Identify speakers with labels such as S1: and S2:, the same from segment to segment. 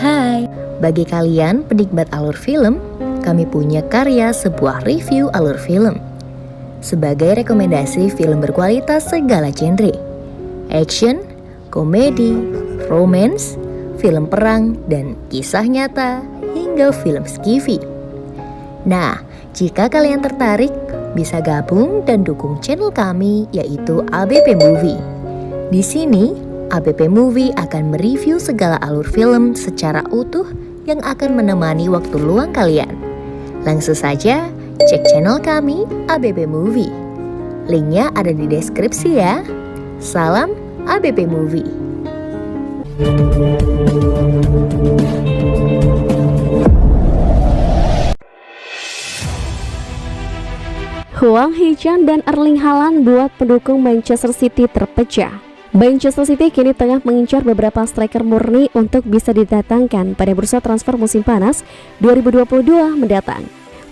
S1: Hai, bagi kalian penikmat alur film, kami punya karya sebuah review alur film. Sebagai rekomendasi film berkualitas segala genre, action, komedi, romance, film perang, dan kisah nyata, hingga film skifi. Nah, jika kalian tertarik, bisa gabung dan dukung channel kami, yaitu ABP Movie. Di sini, ABP Movie akan mereview segala alur film secara utuh yang akan menemani waktu luang kalian. Langsung saja cek channel kami ABP Movie. Linknya ada di deskripsi ya. Salam ABP Movie.
S2: Hwang Hee-chan dan Erling Haaland buat pendukung Manchester City terpecah. Manchester City kini tengah mengincar beberapa striker murni untuk bisa didatangkan pada bursa transfer musim panas 2022 mendatang.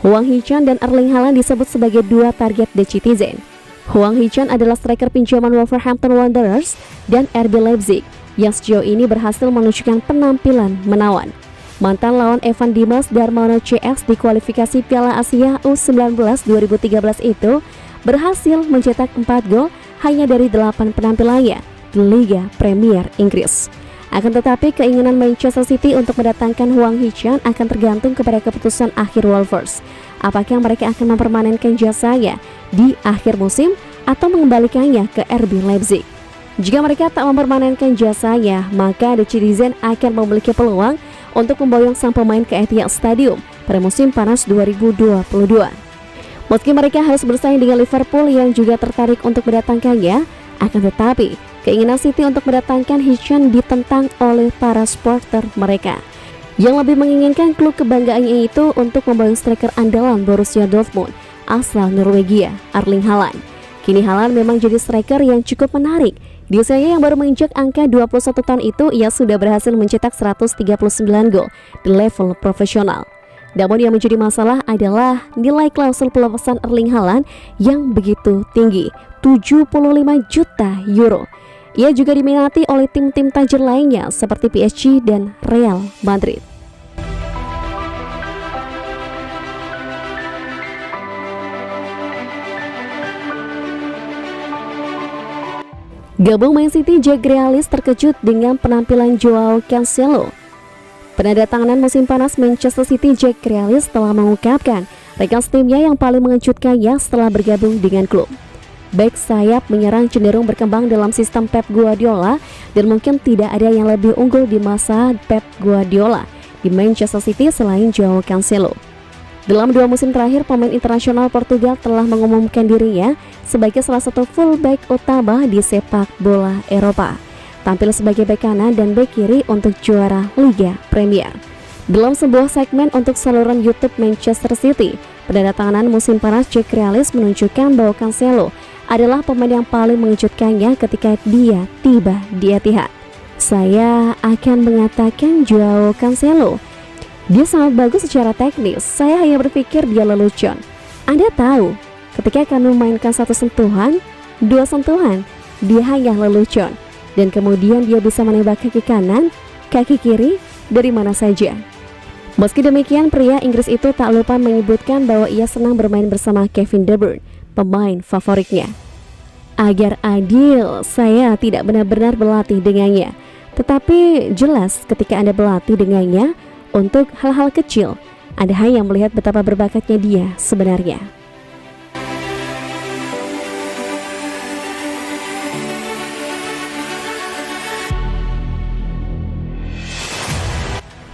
S2: Hwang Hee-chan dan Erling Haaland disebut sebagai dua target The Citizen. Hwang Hee-chan adalah striker pinjaman Wolverhampton Wanderers dan RB Leipzig yang sejauh ini berhasil menunjukkan penampilan menawan. Mantan lawan Evan Dimas Darmono CS di kualifikasi Piala Asia U19 2013 itu berhasil mencetak 4 gol hanya dari 8 penampilannya di Liga Premier Inggris. Akan tetapi keinginan Manchester City untuk mendatangkan Hwang Hee-chan akan tergantung kepada keputusan akhir Wolves. Apakah mereka akan mempermanenkan jasanya di akhir musim atau mengembalikannya ke RB Leipzig? Jika mereka tak mempermanenkan jasanya, maka The Citizen akan memiliki peluang untuk memboyong sang pemain ke Etihad Stadium pada musim panas 2022. Meski mereka harus bersaing dengan Liverpool yang juga tertarik untuk mendatangkannya, akan tetapi keinginan City untuk mendatangkan Hee-chan ditentang oleh para supporter mereka yang lebih menginginkan klub kebanggaannya itu untuk memboyong striker andalan Borussia Dortmund asal Norwegia, Erling Haaland. Kini Haaland memang jadi striker yang cukup menarik. Di usianya yang baru menginjak angka 21 tahun itu, ia sudah berhasil mencetak 139 gol di level profesional. Namun yang menjadi masalah adalah nilai klausul pelepasan Erling Haaland yang begitu tinggi, 75 juta euro. Ia juga diminati oleh tim-tim tajir lainnya seperti PSG dan Real Madrid. Gabung Man City, Jack Grealish terkejut dengan penampilan Joao Cancelo. Penandatanganan musim panas Manchester City, Jack Grealish telah mengungkapkan rekan timnya yang paling mengejutkannya setelah bergabung dengan klub. Bek sayap menyerang cenderung berkembang dalam sistem Pep Guardiola dan mungkin tidak ada yang lebih unggul di masa Pep Guardiola di Manchester City selain Joao Cancelo. Dalam 2 musim terakhir, pemain internasional Portugal telah mengumumkan dirinya sebagai salah satu fullback utama di sepak bola Eropa. Tampil sebagai bek kanan dan bek kiri untuk juara Liga Premier. Dalam sebuah segmen untuk saluran YouTube Manchester City, penandatanganan musim panas Jack Grealish menunjukkan bahwa Cancelo adalah pemain yang paling mengejutkannya ketika dia tiba di Etihad. Saya akan mengatakan Joao Cancelo. Dia sangat bagus secara teknis, saya hanya berpikir dia lelucon. Anda tahu, ketika kami memainkan 1 sentuhan, 2 sentuhan, dia hanya lelucon. Dan kemudian dia bisa menembak kaki kanan, kaki kiri, dari mana saja. Meski demikian, pria Inggris itu tak lupa menyebutkan bahwa ia senang bermain bersama Kevin De Bruyne, pemain favoritnya. Agar adil, saya tidak benar-benar berlatih dengannya. Tetapi jelas ketika Anda berlatih dengannya, untuk hal-hal kecil, Anda hanya melihat betapa berbakatnya dia sebenarnya.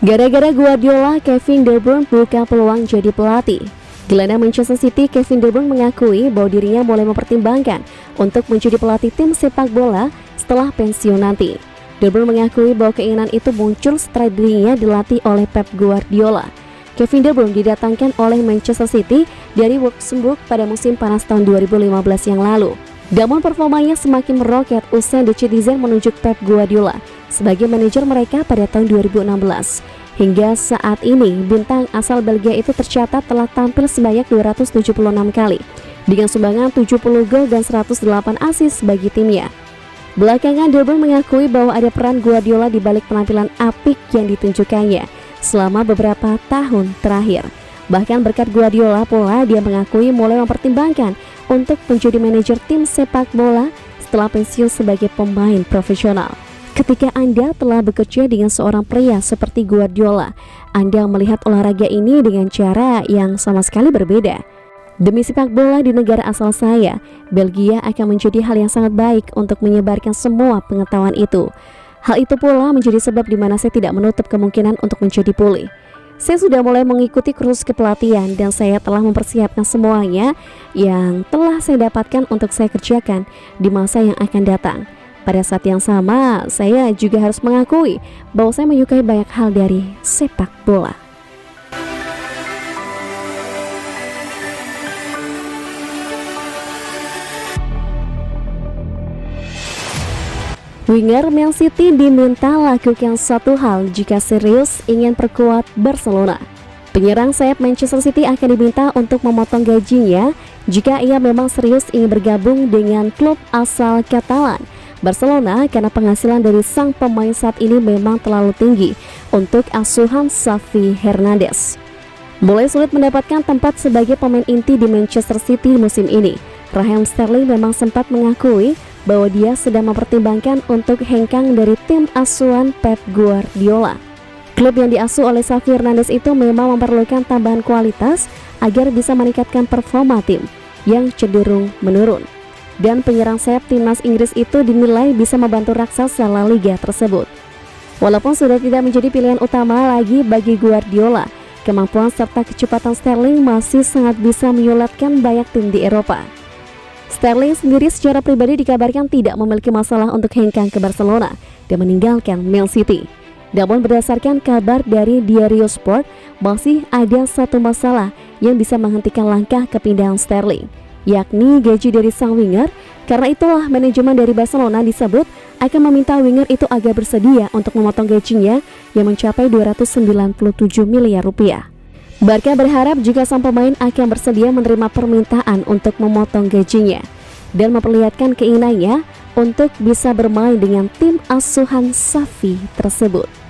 S2: Gara-gara Guardiola, Kevin De Bruyne buka peluang jadi pelatih. Gelandang Manchester City, Kevin De Bruyne mengakui bahwa dirinya mulai mempertimbangkan untuk menjadi pelatih tim sepak bola setelah pensiun nanti. De Bruyne mengakui bahwa keinginan itu muncul setelah dirinya dilatih oleh Pep Guardiola. Kevin De Bruyne didatangkan oleh Manchester City dari Wolfsburg pada musim panas tahun 2015 yang lalu. Namun performanya semakin meroket usai The Citizen menunjuk Pep Guardiola sebagai manajer mereka pada tahun 2016. Hingga saat ini, bintang asal Belgia itu tercatat telah tampil sebanyak 276 kali dengan sumbangan 70 gol dan 108 assist bagi timnya. Belakangan De Bruyne mengakui bahwa ada peran Guardiola di balik penampilan apik yang ditunjukkannya selama beberapa tahun terakhir. Bahkan berkat Guardiola pula dia mengakui mulai mempertimbangkan untuk menjadi manajer tim sepak bola setelah pensiun sebagai pemain profesional. Ketika Anda telah bekerja dengan seorang pria seperti Guardiola, Anda melihat olahraga ini dengan cara yang sama sekali berbeda. Demi sepak bola di negara asal saya, Belgia akan menjadi hal yang sangat baik untuk menyebarkan semua pengetahuan itu. Hal itu pula menjadi sebab di mana saya tidak menutup kemungkinan untuk menjadi pulih. Saya sudah mulai mengikuti kursus kepelatihan dan saya telah mempersiapkan semuanya yang telah saya dapatkan untuk saya kerjakan di masa yang akan datang. Pada saat yang sama, saya juga harus mengakui bahwa saya menyukai banyak hal dari sepak bola. Winger Man City diminta lakukan satu hal jika serius ingin perkuat Barcelona. Penyerang sayap Manchester City akan diminta untuk memotong gajinya jika ia memang serius ingin bergabung dengan klub asal Katalan, Barcelona, karena penghasilan dari sang pemain saat ini memang terlalu tinggi untuk asuhan Xavi Hernandez. Mulai sulit mendapatkan tempat sebagai pemain inti di Manchester City musim ini, Raheem Sterling memang sempat mengakui bahwa dia sedang mempertimbangkan untuk hengkang dari tim asuhan Pep Guardiola. Klub yang diasuh oleh Xavi Hernandez itu memang memerlukan tambahan kualitas agar bisa meningkatkan performa tim yang cenderung menurun. Dan penyerang sayap timnas Inggris itu dinilai bisa membantu raksasa La Liga tersebut. Walaupun sudah tidak menjadi pilihan utama lagi bagi Guardiola, kemampuan serta kecepatan Sterling masih sangat bisa menyulatkan banyak tim di Eropa. Sterling sendiri secara pribadi dikabarkan tidak memiliki masalah untuk hengkang ke Barcelona dan meninggalkan Man City. Namun berdasarkan kabar dari Diario Sport, masih ada satu masalah yang bisa menghentikan langkah kepindahan Sterling, yakni gaji dari sang winger. Karena itulah manajemen dari Barcelona disebut akan meminta winger itu agar bersedia untuk memotong gajinya yang mencapai 297 miliar rupiah. Barca berharap jika sang pemain akan bersedia menerima permintaan untuk memotong gajinya dan memperlihatkan keinginannya untuk bisa bermain dengan tim asuhan Xavi tersebut.